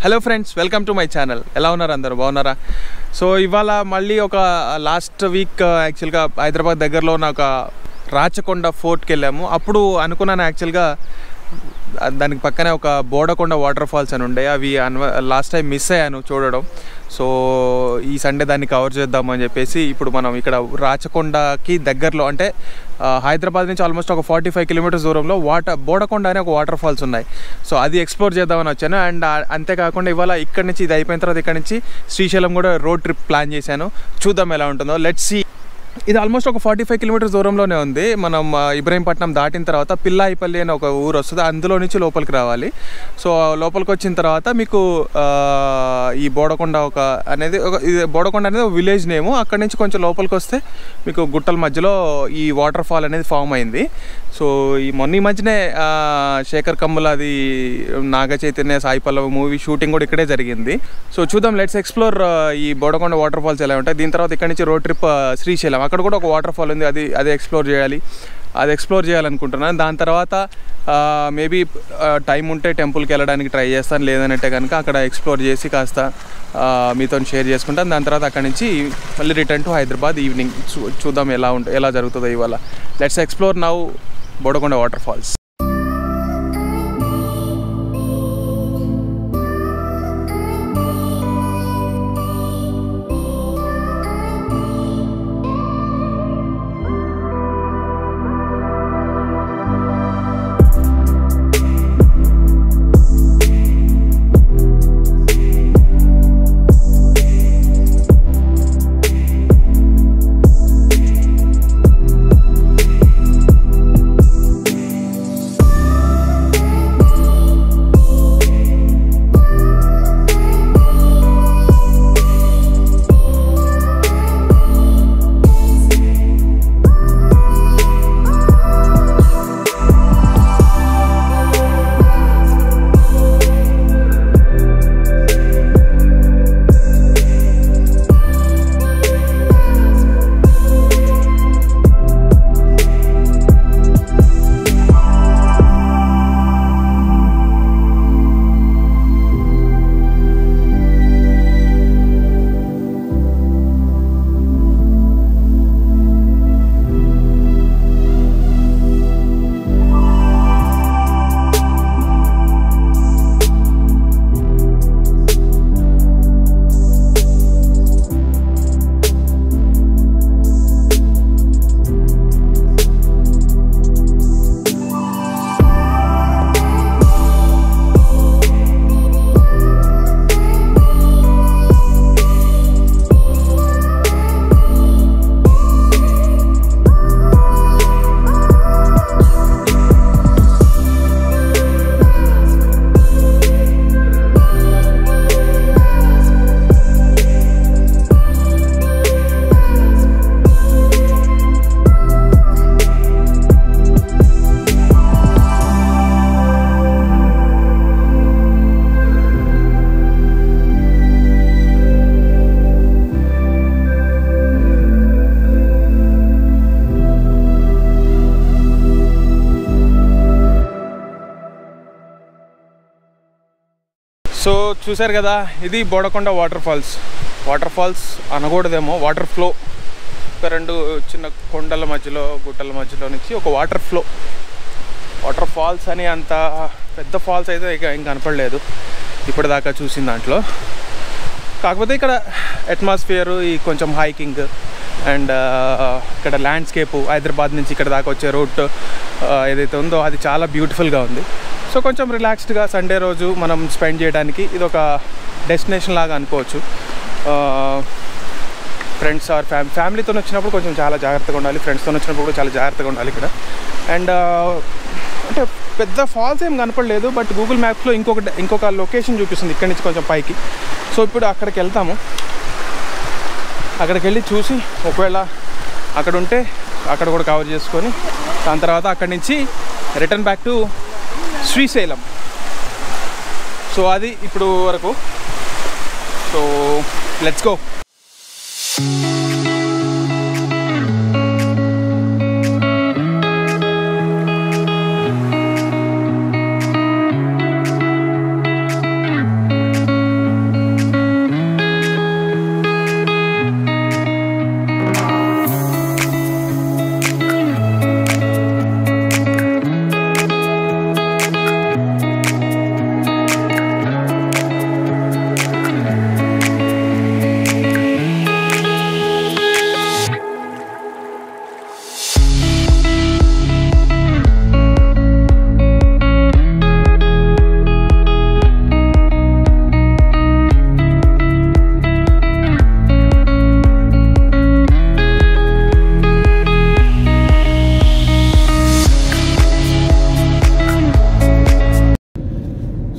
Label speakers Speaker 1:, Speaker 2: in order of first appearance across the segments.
Speaker 1: Hello friends, welcome to my channel. ఎలా ఉన్నారు అందరూ? బాగున్నారా? సో ఇవాళ మళ్ళీ ఒక లాస్ట్ వీక్ యాక్చువల్గా హైదరాబాద్ దగ్గరలో ఉన్న ఒక రాచకొండ ఫోర్ట్కి వెళ్ళాము. అప్పుడు అనుకున్నాను యాక్చువల్గా దానికి పక్కనే ఒక బోడకొండ వాటర్ ఫాల్స్ అని ఉండే, అవి లాస్ట్ టైం మిస్ అయ్యాను చూడడం. సో ఈ సండే దాన్ని కవర్ చేద్దామని చెప్పేసి ఇప్పుడు మనం ఇక్కడ రాచకొండకి దగ్గరలో, అంటే హైదరాబాద్ నుంచి ఆల్మోస్ట్ ఒక 45 కిలోమీటర్స్ దూరంలో బోడకొండ అనే ఒక వాటర్ ఫాల్స్ ఉన్నాయి. సో అది ఎక్స్ప్లోర్ చేద్దామని వచ్చాను. అండ్ అంతేకాకుండా ఇవాళ ఇక్కడ నుంచి ఇది అయిపోయిన తర్వాత ఇక్కడ నుంచి శ్రీశైలం కూడా రోడ్ ట్రిప్ ప్లాన్ చేశాను. చూద్దాం ఎలా ఉంటుందో, లెట్స్ సీ. ఇది ఆల్మోస్ట్ ఒక 45 కిలోమీటర్స్ దూరంలోనే ఉంది. మనం ఇబ్రహీంపట్నం దాటిన తర్వాత పిల్లాయిపల్లి అనే ఒక ఊరు వస్తుంది, అందులో నుంచి లోపలికి రావాలి. సో లోపలికి వచ్చిన తర్వాత మీకు ఈ బోడకొండ ఇది బోడకొండ అనేది ఒక విలేజ్ నేము. అక్కడి నుంచి కొంచెం లోపలికి వస్తే మీకు గుట్టల మధ్యలో ఈ వాటర్ ఫాల్ అనేది ఫామ్ అయింది. సో ఈ మధ్యనే శేఖర్ కమ్ముల అది నాగ చైతన్య సాయి పల్లవి మూవీ షూటింగ్ కూడా ఇక్కడే జరిగింది. సో చూద్దాం, లెట్స్ ఎక్స్ప్లోర్ ఈ బోడకొండ వాటర్ ఫాల్స్ ఎలా ఉంటాయి. దీని తర్వాత ఇక్కడ నుంచి రోడ్ ట్రిప్ శ్రీశైలం, అక్కడ కూడా ఒక వాటర్ ఫాల్ ఉంది, అది ఎక్స్ప్లోర్ చేయాలనుకుంటున్నాను. దాని తర్వాత మేబీ టైం ఉంటే టెంపుల్కి వెళ్ళడానికి ట్రై చేస్తాను, లేదనంటే కనుక అక్కడ ఎక్స్ప్లోర్ చేసి కాస్త మీతో షేర్ చేసుకుంటాను. దాని తర్వాత అక్కడి నుంచి మళ్ళీ రిటర్న్ టు హైదరాబాద్ ఈవినింగ్. చూద్దాం ఎలా జరుగుతుందో ఇవాళ. Let's explore now Bodakonda water falls. So చూసారు కదా, ఇది బోడకొండ వాటర్ ఫాల్స్ అనకూడదేమో, వాటర్ ఫ్లో. ఒక రెండు చిన్న కొండల మధ్యలో గుట్టల మధ్యలో నుంచి ఒక వాటర్ ఫాల్స్ అని అంత పెద్ద ఫాల్స్ అయితే ఏం కనపడలేదు ఇప్పటిదాకా చూసిన దాంట్లో. కాకపోతే ఇక్కడ అట్మాస్ఫియరు, ఈ కొంచెం హైకింగ్ అండ్ ఇక్కడ ల్యాండ్స్కేపు, హైదరాబాద్ నుంచి ఇక్కడ దాకా వచ్చే రూట్ ఏదైతే ఉందో అది చాలా బ్యూటిఫుల్గా ఉంది. సో కొంచెం రిలాక్స్డ్గా సండే రోజు మనం స్పెండ్ చేయడానికి ఇది ఒక డెస్టినేషన్ లాగా అనుకోవచ్చు. ఫ్రెండ్స్ ఆర్ ఫ్యామిలీతో వచ్చినప్పుడు కొంచెం చాలా జాగ్రత్తగా ఉండాలి, ఫ్రెండ్స్తో వచ్చినప్పుడు కూడా చాలా జాగ్రత్తగా ఉండాలి ఇక్కడ. అండ్ అంటే పెద్ద ఫాల్స్ ఏం కనపడలేదు, బట్ గూగుల్ మ్యాప్స్లో ఇంకొక లొకేషన్ చూపిస్తుంది ఇక్కడి నుంచి కొంచెం పైకి. సో ఇప్పుడు అక్కడికి వెళ్తాము, అక్కడికి వెళ్ళి చూసి ఒకవేళ అక్కడ ఉంటే అక్కడ కూడా కవర్ చేసుకొని దాని తర్వాత అక్కడి నుంచి return back to Srisailam. So అది ఇప్పుడు వరకు. So let's go.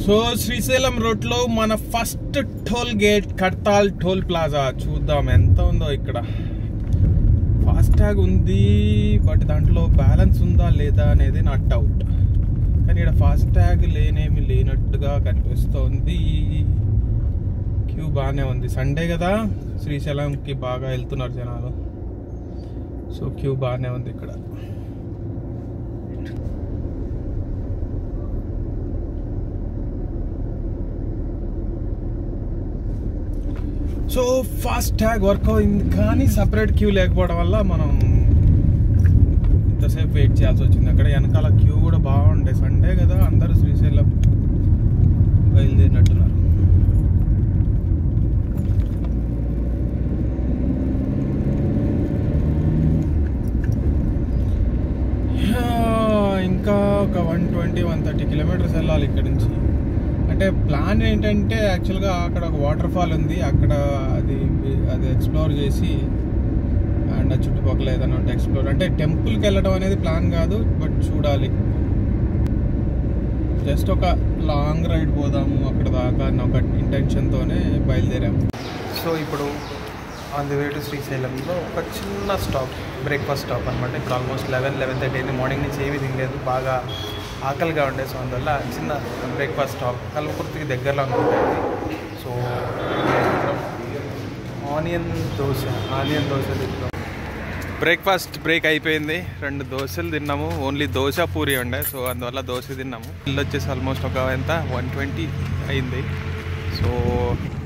Speaker 1: So Srisailam రోడ్లో మన first toll gate Kadthal toll plaza. చూద్దాం ఎంత ఉందో. ఇక్కడ ఫాస్టాగ్ ఉంది, బట్ దాంట్లో బ్యాలెన్స్ ఉందా లేదా అనేది నా డౌట్. కానీ ఇక్కడ ఫాస్టాగ్ లేనట్టుగా కనిపిస్తోంది. క్యూ బాగానే ఉంది. సండే కదా, శ్రీశైలంకి బాగా వెళ్తున్నారు జనాలు. సో క్యూ బాగానే ఉంది ఇక్కడ. సో ఫాస్ట్ ట్యాగ్ వర్క్ అయింది, కానీ సపరేట్ క్యూ లేకపోవడం వల్ల మనం ఇంతసేపు వెయిట్ చేయాల్సి వచ్చింది. అక్కడ వెనకాల క్యూ కూడా బాగుండే. సండే కదా, అందరూ శ్రీశైలం బయలుదేరినట్టున్నారు. ఇంకా ఒక 120-130 కిలోమీటర్స్ వెళ్ళాలి ఇక్కడ నుంచి. అంటే ప్లాన్ ఏంటంటే యాక్చువల్గా అక్కడ ఒక వాటర్ ఫాల్ ఉంది, అక్కడ అది ఎక్స్ప్లోర్ చేసి అండ్ చుట్టుపక్కల ఏదైనా ఉంటే ఎక్స్ప్లోర్, అంటే టెంపుల్కి వెళ్ళడం అనేది ప్లాన్ కాదు, బట్ చూడాలి. జస్ట్ ఒక లాంగ్ రైడ్ పోదాము అక్కడ దాకా అన్న ఒక ఇంటెన్షన్తోనే బయలుదేరాము. సో ఇప్పుడు ఆన్ ది వే టు శ్రీశైలంలో ఒక చిన్న స్టాప్, బ్రేక్ఫాస్ట్ స్టాప్ అనమాట. ఇప్పుడు ఆల్మోస్ట్ 11-11:30 అయింది. మార్నింగ్ నుంచి ఏమీ తినలేదు, బాగా ఆకలిగా ఉండే. సో అందువల్ల చిన్న బ్రేక్ఫాస్ట్ స్టాప్, కల్వకుర్తికి దగ్గరలో అనుకుంటుంది. సో ఆనియన్ దోశ తిన్నాం. బ్రేక్ఫాస్ట్ బ్రేక్ అయిపోయింది. 2 దోశలు తిన్నాము. ఓన్లీ దోశ పూరి ఉండే, సో అందువల్ల దోశ తిన్నాము. ఇల్లు వచ్చేసి ఆల్మోస్ట్ ఒక 120 అయింది. So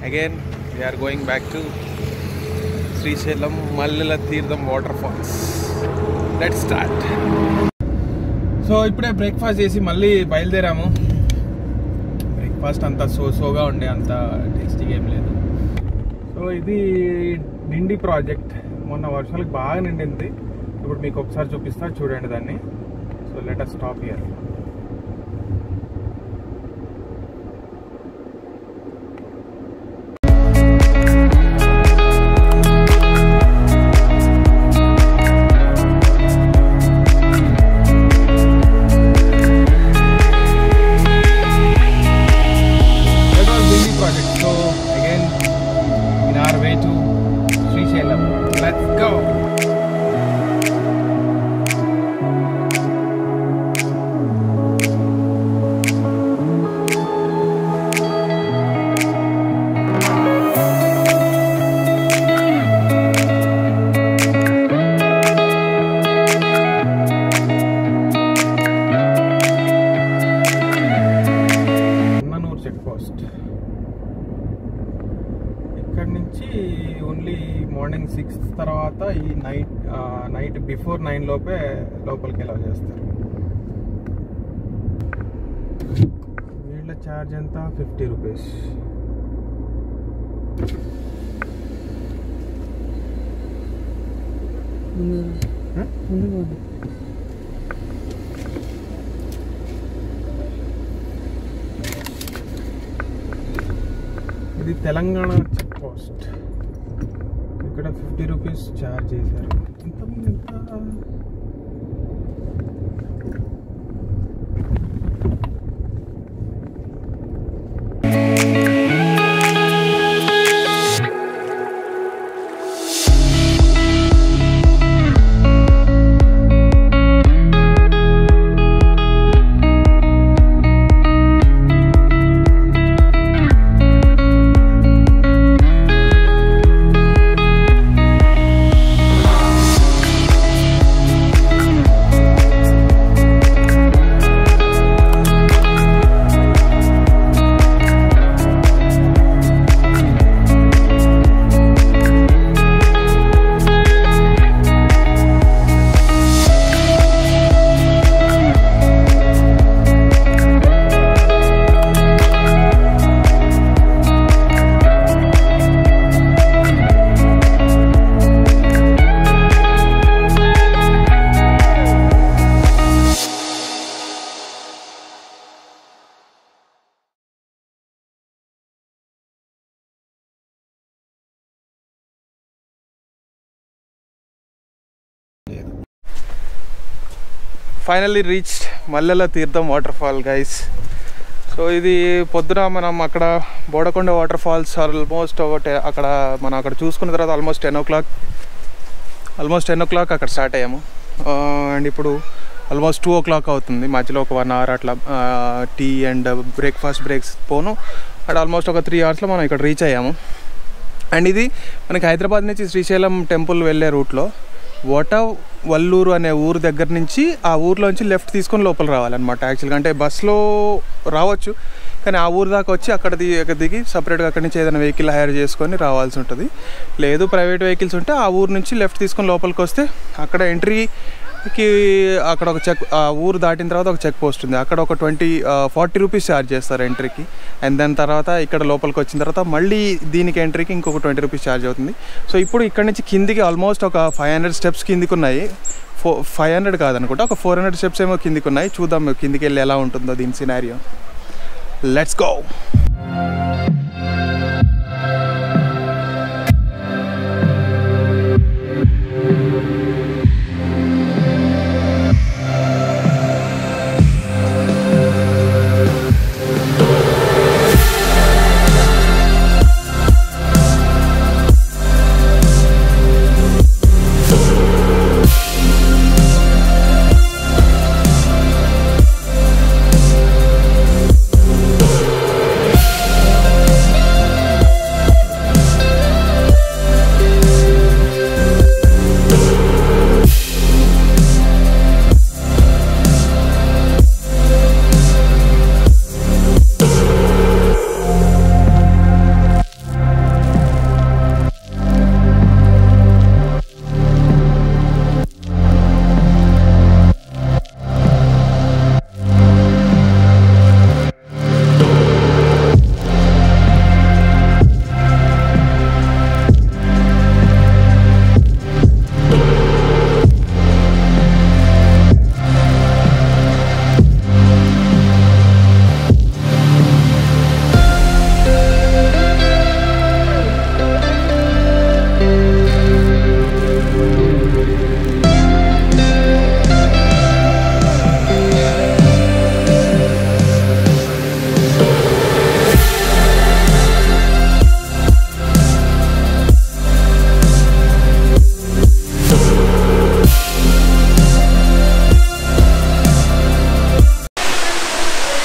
Speaker 1: again we're going back to Srisailam Mallela Theertham waterfalls. Let's start. So ఇప్పుడే బ్రేక్ఫాస్ట్ చేసి మళ్ళీ బయలుదేరాము. బ్రేక్ఫాస్ట్ అంతా సోగా ఉండే, అంత టేస్టీగా ఏం లేదు. సో ఇది నిండి ప్రాజెక్ట్. మొన్న వర్షాలకు బాగా నిండింది. ఇప్పుడు మీకు ఒకసారి చూపిస్తా, చూడండి దాన్ని. So let us stop here. ఇక్కడ నుంచి ఓన్లీ మార్నింగ్ 6 తర్వాత ఈ నైట్ బిఫోర్ 9 లోపే లోపలికి ఎలా చేస్తారు. వీళ్ళ ఛార్జ్ ఎంత? 50 రూపీస్. ఇది తెలంగాణ చెక్ పోస్ట్. ఇక్కడ 50 రూపీస్ ఛార్జ్ చేశారు. ఇంతమంది ఎంత? Finally reached మల్లెల Theertham water fall guys. So ఇది పొద్దున మనం అక్కడ బోడకొండ వాటర్ ఫాల్స్ ఆల్మోస్ట్ అక్కడ మనం అక్కడ చూసుకున్న తర్వాత ఆల్మోస్ట్ 10 o'clock అక్కడ స్టార్ట్ అయ్యాము. అండ్ ఇప్పుడు ఆల్మోస్ట్ 2 o'clock అవుతుంది. మధ్యలో ఒక 1 hour అట్లా టీ అండ్ బ్రేక్స్ పోను అక్కడ ఆల్మోస్ట్ ఒక 3 hours మనం ఇక్కడ రీచ్ అయ్యాము. అండ్ ఇది మనకి హైదరాబాద్ నుంచి శ్రీశైలం టెంపుల్ వెళ్ళే రూట్లో వల్లూరు అనే ఊరు దగ్గర నుంచి ఆ ఊర్లోంచి లెఫ్ట్ తీసుకొని లోపల రావాలన్నమాట. యాక్చువల్గా అంటే బస్లో రావచ్చు, కానీ ఆ ఊరు దాకా వచ్చి అక్కడ దిగి సపరేట్గా అక్కడి నుంచి ఏదైనా వెహికల్ హైర్ చేసుకొని రావాల్సి ఉంటుంది. లేదు ప్రైవేట్ వెహికల్స్ ఉంటే ఆ ఊరు నుంచి లెఫ్ట్ తీసుకొని లోపలికి వస్తే అక్కడ ఎంట్రీకి అక్కడ ఒక ఆ ఊరు దాటిన తర్వాత ఒక చెక్ పోస్ట్ ఉంది. అక్కడ ఒక 40 రూపీస్ ఛార్జ్ చేస్తారు ఎంట్రీకి. అండ్ దాని తర్వాత ఇక్కడ లోపలికి వచ్చిన తర్వాత మళ్ళీ దీనికి ఎంట్రీకి ఇంకొక 20 రూపీస్ ఛార్జ్ అవుతుంది. సో ఇప్పుడు ఇక్కడ నుంచి కిందికి ఆల్మోస్ట్ ఒక 500 స్టెప్స్ కిందికి ఉన్నాయి. 500 కాదనుకుంటా, ఒక 400 స్టెప్స్ ఏమో కిందికి ఉన్నాయి. చూద్దాం కిందికి వెళ్ళి ఎలా ఉంటుందో దీని సినారియో. Let's go.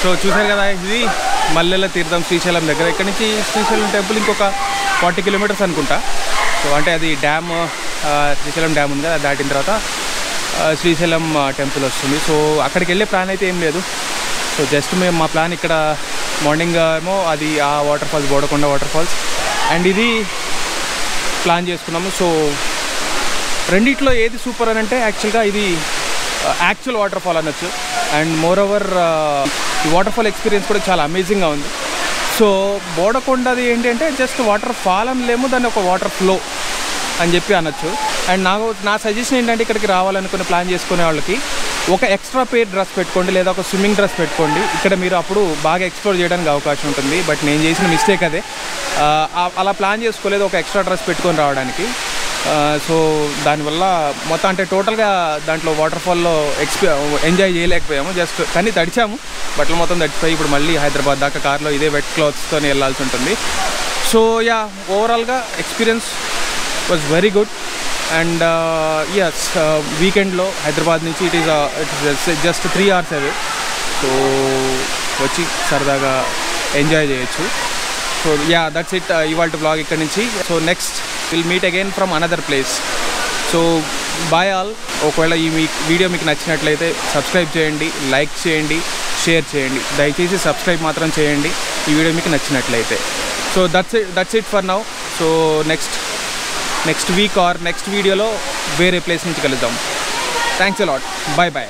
Speaker 1: సో చూసారు కదా, ఇది మల్లెల తీర్థం శ్రీశైలం దగ్గర. ఇక్కడ నుంచి శ్రీశైలం టెంపుల్ ఇంకొక 40 kilometers అనుకుంటా. సో అంటే అది డ్యామ్, శ్రీశైలం డ్యామ్ ఉంది కదా, అది దాటిన తర్వాత శ్రీశైలం టెంపుల్ వస్తుంది. సో అక్కడికి వెళ్ళే ప్లాన్ అయితే ఏం లేదు. సో జస్ట్ మేము మా ప్లాన్ ఇక్కడ మార్నింగ్ ఏమో అది ఆ water falls, Bodakonda water falls, and ఇది ప్లాన్ చేసుకున్నాము. సో రెండిట్లో ఏది సూపర్ అని అంటే యాక్చువల్గా ఇది యాక్చువల్ వాటర్ ఫాల్ అనొచ్చు. అండ్ మోర్ ఓవర్ ఈ వాటర్ ఫాల్ ఎక్స్పీరియన్స్ కూడా చాలా అమేజింగ్గా ఉంది. సో బోడకొండది ఏంటి అంటే జస్ట్ వాటర్ ఫాల్ అని లేము, దాన్ని ఒక వాటర్ ఫ్లో అని చెప్పి అనొచ్చు. అండ్ నా సజెషన్ ఏంటంటే ఇక్కడికి రావాలనుకుని ప్లాన్ చేసుకునే వాళ్ళకి ఒక ఎక్స్ట్రా పేర్ డ్రెస్ పెట్టుకోండి, లేదా ఒక స్విమ్మింగ్ డ్రెస్ పెట్టుకోండి. ఇక్కడ మీరు అప్పుడు బాగా ఎక్స్ప్లోర్ చేయడానికి అవకాశం ఉంటుంది. బట్ నేను చేసిన మిస్టేక్ అదే, అలా ప్లాన్ చేసుకోలేదు ఒక ఎక్స్ట్రా డ్రెస్ పెట్టుకొని రావడానికి. సో దానివల్ల మొత్తం అంటే టోటల్గా దాంట్లో వాటర్ ఫాల్లో ఎంజాయ్ చేయలేకపోయాము. జస్ట్ కానీ తడిచాము, బట్టలు మొత్తం తడిచిపోయి ఇప్పుడు మళ్ళీ హైదరాబాద్ దాకా కార్లో ఇదే వెట్ క్లాత్స్తో వెళ్ళాల్సి ఉంటుంది. సో యా, ఓవరాల్గా experience was very good. And yes, వీకెండ్లో హైదరాబాద్ నుంచి it is just 3 hours away. So వచ్చి సరదాగా ఎంజాయ్ చేయొచ్చు. సో యా, దట్స్ ఇట్ ఇవాళ బ్లాగ్ ఇక్కడ నుంచి. So next will meet again from another place. So bye all. ఒకవేళ ఈ వీడియో మీకు నచ్చినట్లయితే సబ్స్క్రైబ్ చేయండి, లైక్ చేయండి, షేర్ చేయండి. దయచేసి సబ్స్క్రైబ్ మాత్రం చేయండి ఈ వీడియో మీకు నచ్చినట్లయితే. So that's it for now. So next week or next వీడియోలో వేరే ప్లేస్ నుంచి కలుద్దాం. Thanks a lot. Bye bye.